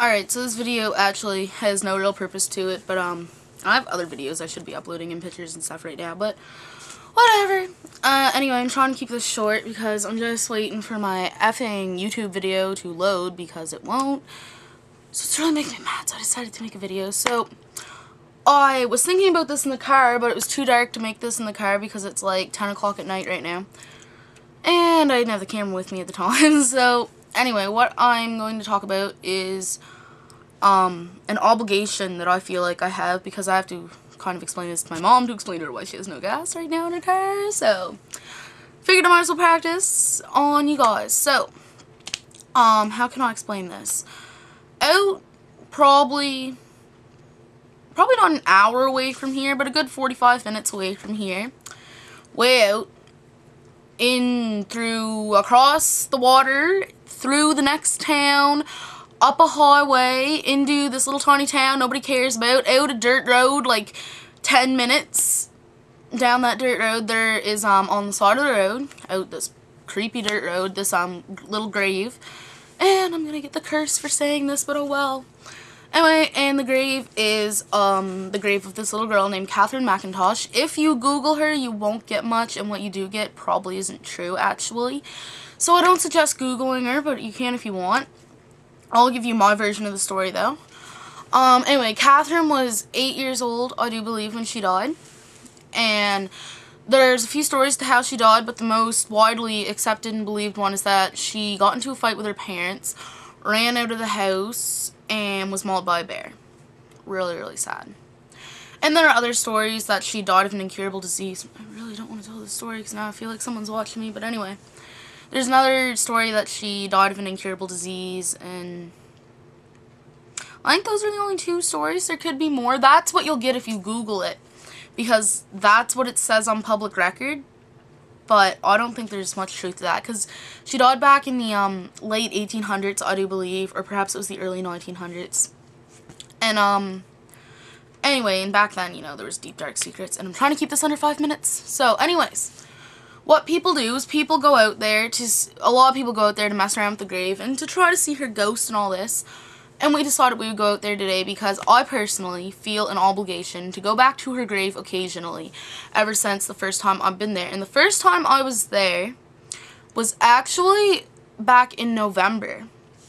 Alright, so this video actually has no real purpose to it, but I have other videos I should be uploading and pictures and stuff right now, but whatever. Anyway, I'm trying to keep this short because I'm just waiting for my effing YouTube video to load because it won't. So it's really making me mad, so I decided to make a video. So I was thinking about this in the car, but it was too dark to make this in the car because it's like 10 o'clock at night right now. And I didn't have the camera with me at the time, so anyway, what I'm going to talk about is an obligation that I feel like I have because I have to kind of explain this to my mom to explain to her why she has no gas right now in her car. So figured I might as well practice on you guys. So how can I explain this? Out probably not an hour away from here, but a good 45 minutes away from here. Way out. Across the water, through the next town, up a highway, into this little tiny town nobody cares about, out a dirt road, like 10 minutes down that dirt road, there is, on the side of the road, out this creepy dirt road, this, little grave, and I'm gonna get the curse for saying this, but oh well. Anyway, and the grave is, the grave of this little girl named Catherine McIntosh. If you Google her, you won't get much, and what you do get probably isn't true, actually. So I don't suggest Googling her, but you can if you want. I'll give you my version of the story, though. Anyway, Catherine was 8 years old, I do believe, when she died. And there's a few stories to how she died, but the most widely accepted and believed one is that she got into a fight with her parents, ran out of the house, and was mauled by a bear. Really, really sad. And there are other stories that she died of an incurable disease. I really don't want to tell this story because now I feel like someone's watching me, but anyway. There's another story that she died of an incurable disease, and I think those are the only two stories. There could be more. That's what you'll get if you Google it, because that's what it says on public record. But I don't think there's much truth to that, because she died back in the late 1800s, I do believe, or perhaps it was the early 1900s. And anyway, and back then, you know, there was deep dark secrets, and I'm trying to keep this under 5 minutes. So anyways, what people do is people go out there a lot of people go out there to mess around with the grave and to try to see her ghost and all this. And we decided we would go out there today because I personally feel an obligation to go back to her grave occasionally ever since the first time I've been there. And the first time I was there was actually back in November,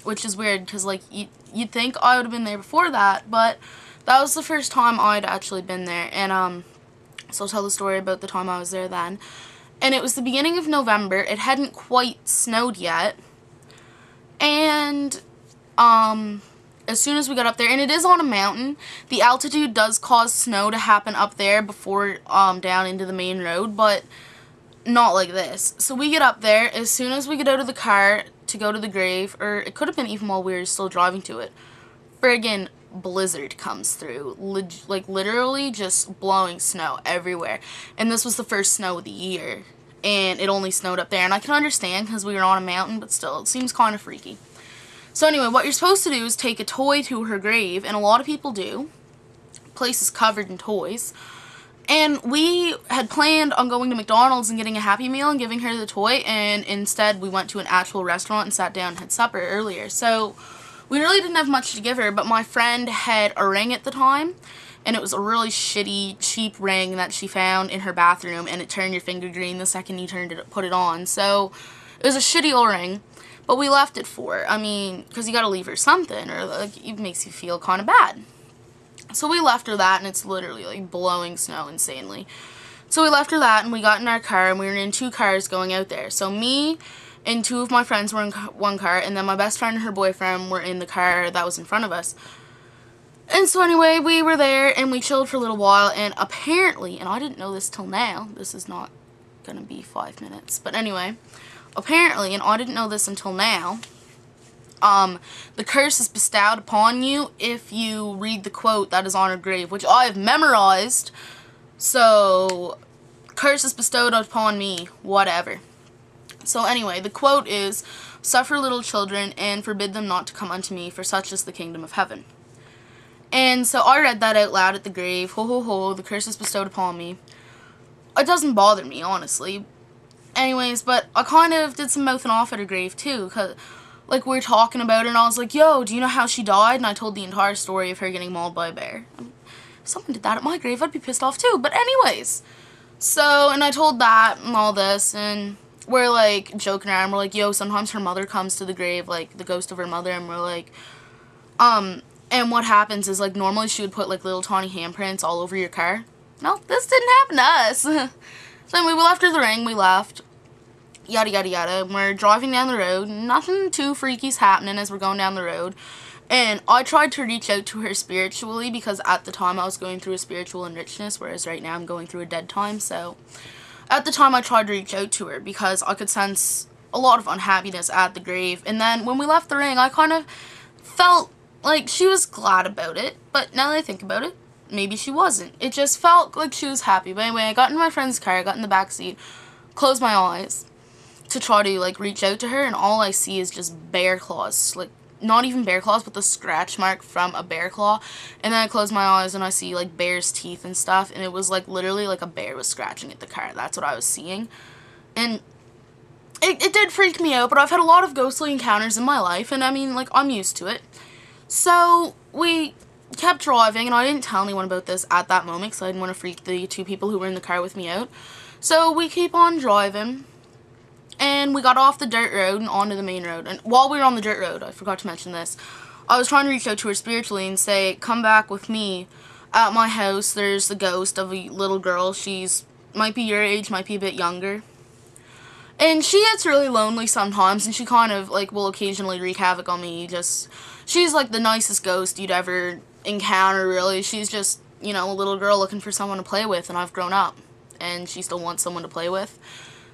which is weird because, like, you'd think I would have been there before that, but that was the first time I'd actually been there. And so I'll tell the story about the time I was there then. And it was the beginning of November. It hadn't quite snowed yet. And as soon as we got up there, and it is on a mountain, the altitude does cause snow to happen up there before down into the main road, but not like this. So we get up there, as soon as we get out of the car to go to the grave, or it could have been even while we were still driving to it, friggin' blizzard comes through, like literally just blowing snow everywhere. And this was the first snow of the year, and it only snowed up there, and I can understand because we were on a mountain, but still, it seems kind of freaky. So anyway, what you're supposed to do is take a toy to her grave, and a lot of people do. The place is covered in toys. And we had planned on going to McDonald's and getting a Happy Meal and giving her the toy, and instead we went to an actual restaurant and sat down and had supper earlier. So we really didn't have much to give her, but my friend had a ring at the time, and it was a really shitty, cheap ring that she found in her bathroom, and it turned your finger green the second you put it on. So it was a shitty old ring. But we left it for her. I mean, because you gotta leave her something, or like, it makes you feel kind of bad. So we left her that, and it's literally like blowing snow insanely. So we left her that, and we got in our car, and we were in 2 cars going out there. So me and 2 of my friends were in one car, and then my best friend and her boyfriend were in the car that was in front of us. And so anyway, we were there, and we chilled for a little while, and apparently, and I didn't know this till now, this is not gonna be 5 minutes, but anyway, apparently, and I didn't know this until now, the curse is bestowed upon you if you read the quote that is on her grave, which I have memorized. So, curse is bestowed upon me, whatever. So anyway, the quote is, "Suffer little children, and forbid them not to come unto me, for such is the kingdom of heaven." And so I read that out loud at the grave. Ho ho ho, the curse is bestowed upon me. It doesn't bother me, honestly. Anyways, but I kind of did some mouthing off at her grave too, because like, we were talking about it, and I was like, yo, do you know how she died? And I told the entire story of her getting mauled by a bear. If someone did that at my grave, I'd be pissed off too. But anyways, so, and I told that and all this, and we're, like, joking around. We're like, yo, sometimes her mother comes to the grave, like, the ghost of her mother, and we're like, and what happens is, like, normally she would put, like, little tiny handprints all over your car. No, this didn't happen to us. So anyway, we left her the ring, we left. Yada, yada, yada. And we're driving down the road. Nothing too freaky's happening as we're going down the road. And I tried to reach out to her spiritually because at the time I was going through a spiritual enrichedness, whereas right now I'm going through a dead time. So at the time I tried to reach out to her because I could sense a lot of unhappiness at the grave. And then when we left the ring, I kind of felt like she was glad about it. But now that I think about it, maybe she wasn't. It just felt like she was happy. But anyway, I got in my friend's car, I got in the back seat, closed my eyes to try to, like, reach out to her, and all I see is just bear claws. Like, not even bear claws, but the scratch mark from a bear claw. And then I close my eyes and I see, like, bear's teeth and stuff, and it was, like, literally like a bear was scratching at the car. That's what I was seeing. And it did freak me out, but I've had a lot of ghostly encounters in my life, and I mean, like, I'm used to it. So we kept driving, and I didn't tell anyone about this at that moment because I didn't want to freak the two people who were in the car with me out. So we keep on driving, and we got off the dirt road and onto the main road. And while we were on the dirt road, I forgot to mention this, I was trying to reach out to her spiritually and say, come back with me. At my house, there's the ghost of a little girl. She's, might be your age, might be a bit younger. And she gets really lonely sometimes, and she kind of, like, will occasionally wreak havoc on me. She's, like, the nicest ghost you'd ever encounter, really. She's just, you know, a little girl looking for someone to play with, and I've grown up. And she still wants someone to play with.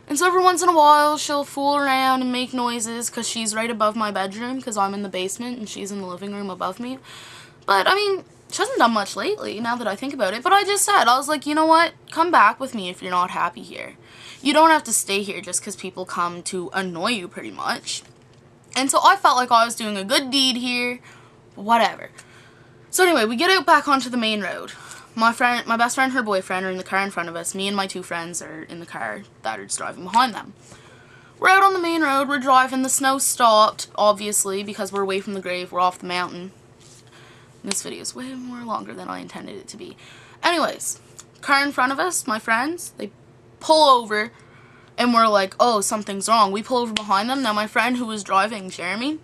And so every once in a while, she'll fool around and make noises because she's right above my bedroom because I'm in the basement and she's in the living room above me. But, I mean, she hasn't done much lately, now that I think about it. But I just said, I was like, you know what? Come back with me if you're not happy here. You don't have to stay here just because people come to annoy you, pretty much. And so I felt like I was doing a good deed here. Whatever. So anyway, we get out back onto the main road. My best friend and her boyfriend are in the car in front of us. Me and my two friends are in the car that are just driving behind them. We're out on the main road. We're driving. The snow stopped, obviously, because we're away from the grave. We're off the mountain. This video is way more longer than I intended it to be. Anyways, car in front of us, my friends, they pull over, and we're like, oh, something's wrong. We pull over behind them. Now, my friend who was driving, Jeremy,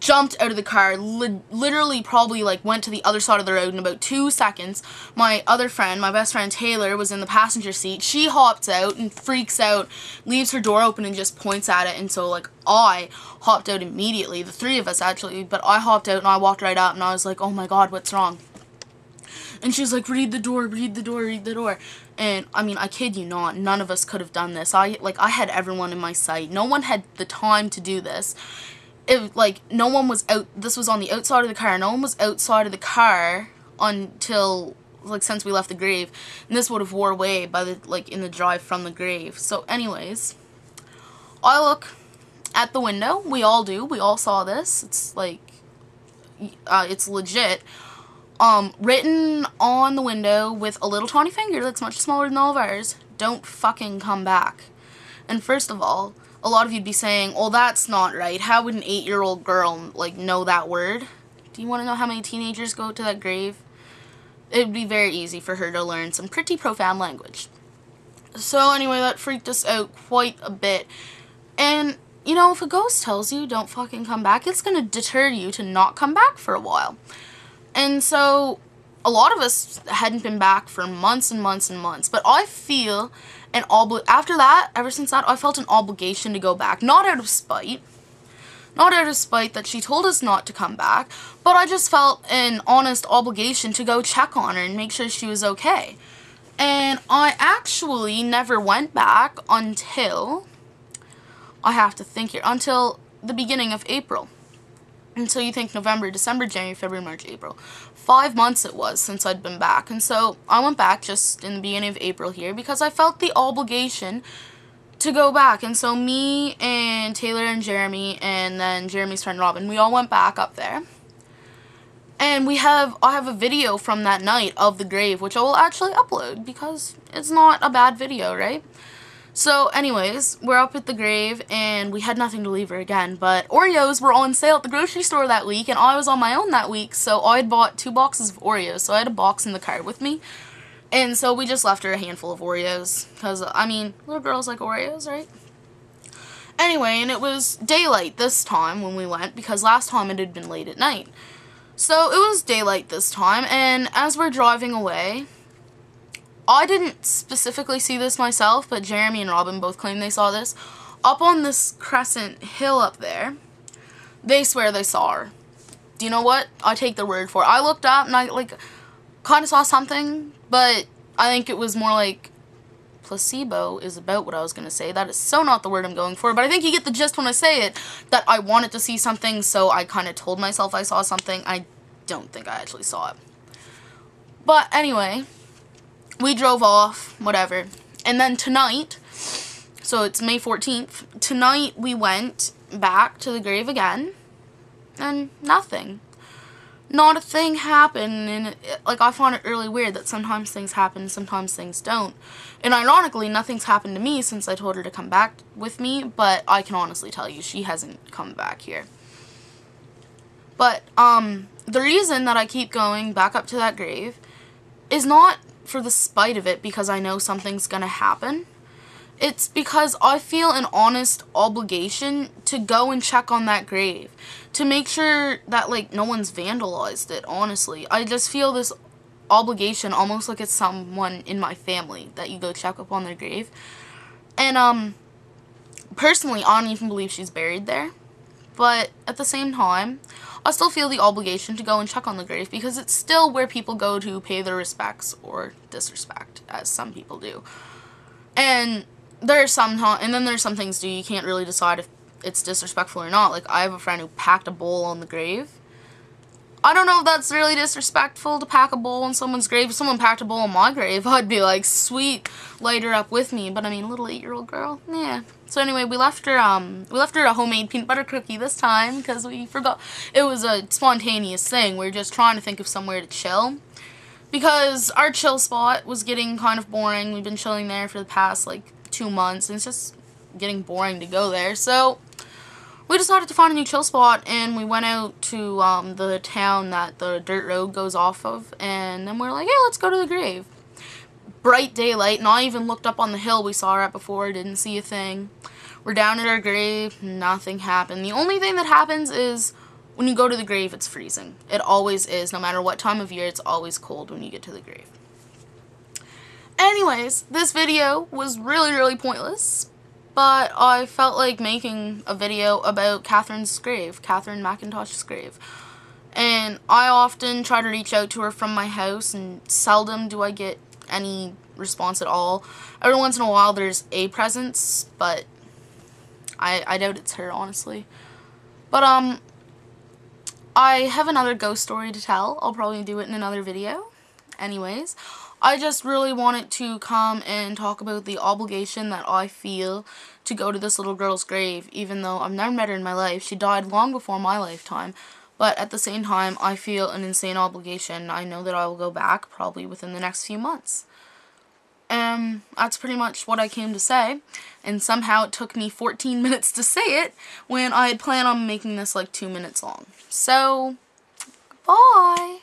jumped out of the car, literally probably, like, went to the other side of the road in about 2 seconds. My other friend, my best friend Taylor, was in the passenger seat. She hops out and freaks out, leaves her door open and just points at it, and so, like, I hopped out immediately. The three of us, actually, but I hopped out and I walked right up and I was like, oh my god, what's wrong? And she's like, read the door, read the door, read the door. And, I mean, I kid you not, none of us could have done this. I had everyone in my sight. No one had the time to do this. No one was out, this was on the outside of the car, no one was outside of the car until, like, since we left the grave, and this would have wore away by the, like, in the drive from the grave. So anyways, I look at the window, we all do, we all saw this, it's like, it's legit, written on the window with a little tiny finger that's much smaller than all of ours, don't fucking come back. And first of all, a lot of you'd be saying, oh, that's not right. How would an 8-year-old girl, like, know that word? Do you want to know how many teenagers go to that grave? It would be very easy for her to learn some pretty profound language. So anyway, that freaked us out quite a bit. And, you know, if a ghost tells you don't fucking come back, it's going to deter you to not come back for a while. And so a lot of us hadn't been back for months and months and months. But I feel after that, ever since that, I felt an obligation to go back. Not out of spite. Not out of spite that she told us not to come back, but I just felt an honest obligation to go check on her and make sure she was okay. And I actually never went back until, I have to think here, until the beginning of April. And so you think November, December, January, February, March, April. 5 months it was since I'd been back. And so I went back just in the beginning of April here because I felt the obligation to go back. And so me and Taylor and Jeremy and then Jeremy's friend Robin, we all went back up there. And I have a video from that night of the grave, which I will actually upload because it's not a bad video, right? So anyways, we're up at the grave and we had nothing to leave her again, but Oreos were on sale at the grocery store that week and I was on my own that week, so I had bought 2 boxes of Oreos, so I had a box in the car with me. And so we just left her a handful of Oreos, because, I mean, little girls like Oreos, right? Anyway, and it was daylight this time when we went, because last time it had been late at night. So it was daylight this time, and as we're driving away, I didn't specifically see this myself, but Jeremy and Robin both claim they saw this. Up on this crescent hill up there, they swear they saw her. Do you know what? I take their word for it. I looked up and I, like, kind of saw something, but I think it was more like placebo is about what I was going to say. That is so not the word I'm going for, but I think you get the gist when I say it, that I wanted to see something, so I kind of told myself I saw something. I don't think I actually saw it. But anyway, we drove off, whatever, and then tonight, so it's May 14th, tonight we went back to the grave again, and nothing. Not a thing happened, and like, I find it really weird that sometimes things happen, sometimes things don't. And ironically, nothing's happened to me since I told her to come back with me, but I can honestly tell you, she hasn't come back here. But, the reason that I keep going back up to that grave is not for the spite of it because I know something's gonna happen. It's because I feel an honest obligation to go and check on that grave. To make sure that, like, no one's vandalized it, honestly. I just feel this obligation almost like it's someone in my family that you go check up on their grave. And, personally, I don't even believe she's buried there. But at the same time, I still feel the obligation to go and check on the grave because it's still where people go to pay their respects or disrespect, as some people do. And there's some things too you can't really decide if it's disrespectful or not. Like, I have a friend who packed a bowl on the grave. I don't know if that's really disrespectful to pack a bowl on someone's grave. If someone packed a bowl on my grave, I'd be like, sweet, light her up with me. But I mean, little 8-year-old girl, yeah. So anyway, we left her a homemade peanut butter cookie this time because we forgot. It was a spontaneous thing. We were just trying to think of somewhere to chill because our chill spot was getting kind of boring. We've been chilling there for the past like 2 months, and it's just getting boring to go there. So we decided to find a new chill spot, and we went out to the town that the dirt road goes off of, and then we're like, yeah, let's go to the grave. Bright daylight, and I even looked up on the hill we saw her at before, didn't see a thing. We're down at our grave, nothing happened. The only thing that happens is when you go to the grave, it's freezing. It always is, no matter what time of year, it's always cold when you get to the grave. Anyways, this video was really, really pointless, but I felt like making a video about Catherine's grave, Catherine McIntosh's grave. And I often try to reach out to her from my house, and seldom do I get any response at all. Every once in a while there's a presence, but I doubt it's her, honestly. But I have another ghost story to tell. I'll probably do it in another video. Anyways, I just really wanted to come and talk about the obligation that I feel to go to this little girl's grave, even though I've never met her in my life. She died long before my lifetime. But at the same time, I feel an insane obligation. I know that I will go back probably within the next few months. That's pretty much what I came to say. And somehow it took me 14 minutes to say it when I had planned on making this like 2 minutes long. So, bye!